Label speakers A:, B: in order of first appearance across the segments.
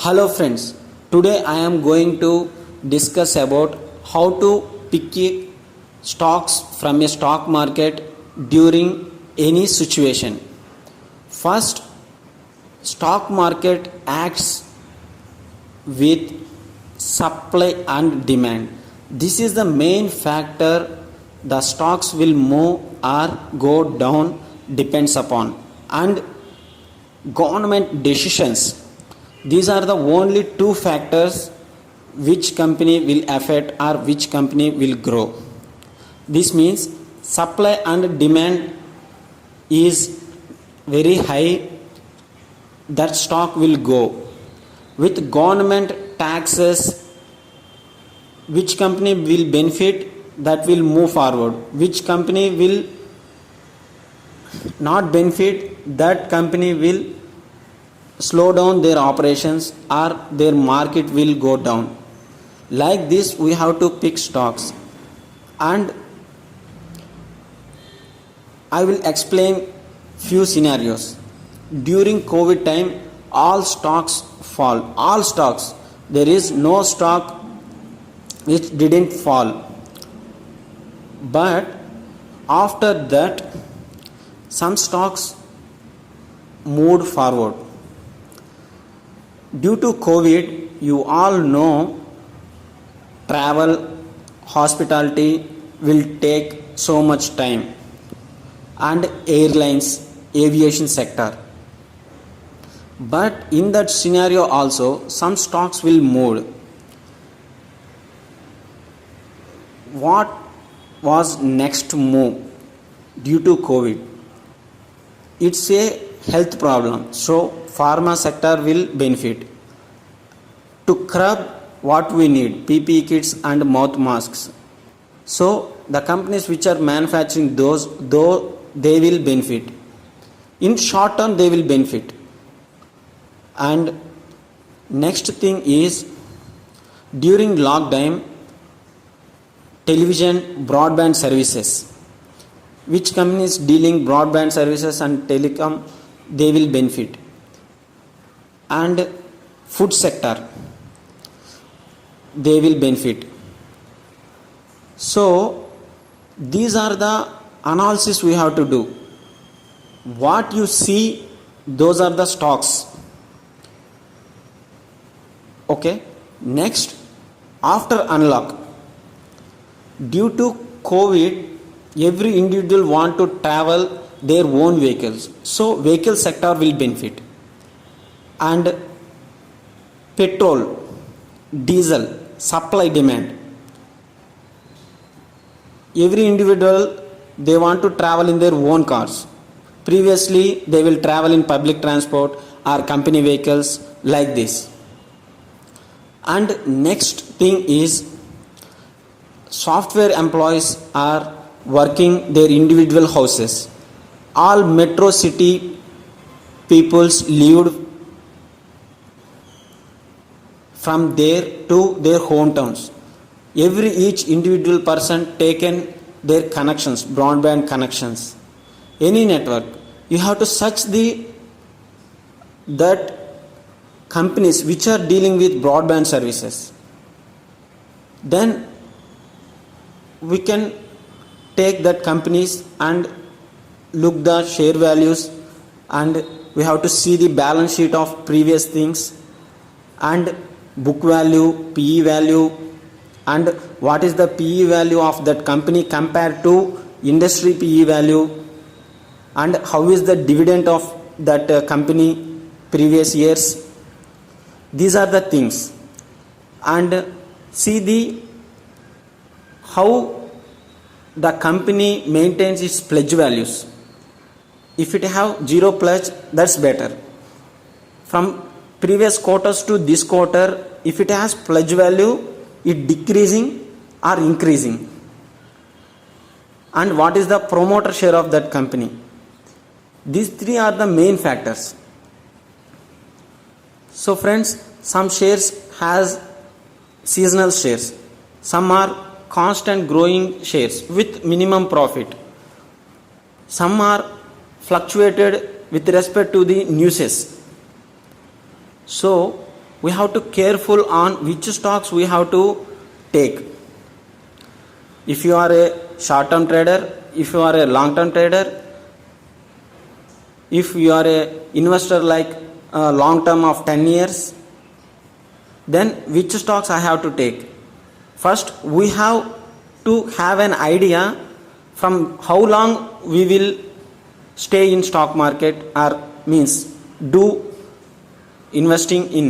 A: Hello friends, today I am going to discuss about how to pick stocks from a stock market during any situation. First, stock market acts with supply and demand. This is the main factor the stocks will move or go down depends upon, and government decisions. These are the only two factors which company will affect or which company will grow. This means supply and demand is very high, that stock will go. With government taxes, which company will benefit, that will move forward. Which company will not benefit, that company will slow down their operations or their market will go down. Like this we have to pick stocks, and I will explain few scenarios. During COVID time, all stocks fall. All stocks. There is no stock which didn't fall. But after that, some stocks moved forward. Due to COVID, you all know travel, hospitality will take so much time, and airlines, aviation sector. But in that scenario also, some stocks will move. What was next move due to COVID? It's a health problem, so pharma sector will benefit. To curb what we need, PPE kits and mouth masks. So the companies which are manufacturing those, though they will benefit. In short term they will benefit. And next thing is, during lockdown, television broadband services. Which companies dealing broadband services and telecom, they will benefit. And food sector, they will benefit. So these are the analysis we have to do. What you see, those are the stocks. Okay. Next, after unlock, due to COVID, every individual want to travel their own vehicles, so vehicle sector will benefit. And petrol, diesel, supply demand, every individual, they want to travel in their own cars. Previously they will travel in public transport or company vehicles, like this. And next thing is, software employees are working their individual houses. All metro city peoples lived from there to their hometowns. Each individual person taken their connections, broadband connections, any network. You have to search that companies which are dealing with broadband services. Then we can take that companies and look the share values, and we have to see the balance sheet of previous things, and book value, PE value, and what is the PE value of that company compared to industry PE value, and how is the dividend of that company previous years. These are the things. And see how the company maintains its pledge values. If it have zero pledge, that's better. From previous quarters to this quarter, if it has pledge value, it decreasing or increasing. And what is the promoter share of that company? These three are the main factors. So friends, some shares has seasonal shares. Some are constant growing shares with minimum profit. Some are fluctuated with respect to the newses. So we have to careful on which stocks we have to take. If you are a short term trader, if you are a long term trader, if you are a investor like long term of 10 years, then which stocks I have to take? First we have to have an idea from how long we will stay in stock market, or means do investing in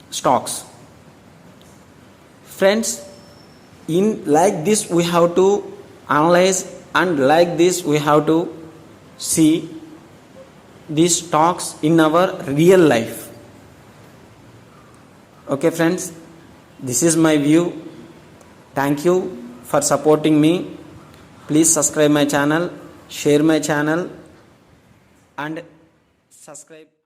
A: stocks. Friends, in like this we have to analyze, and like this we have to see these stocks in our real life. Okay friends, this is my view. Thank you for supporting me. Please subscribe my channel, share my channel, and subscribe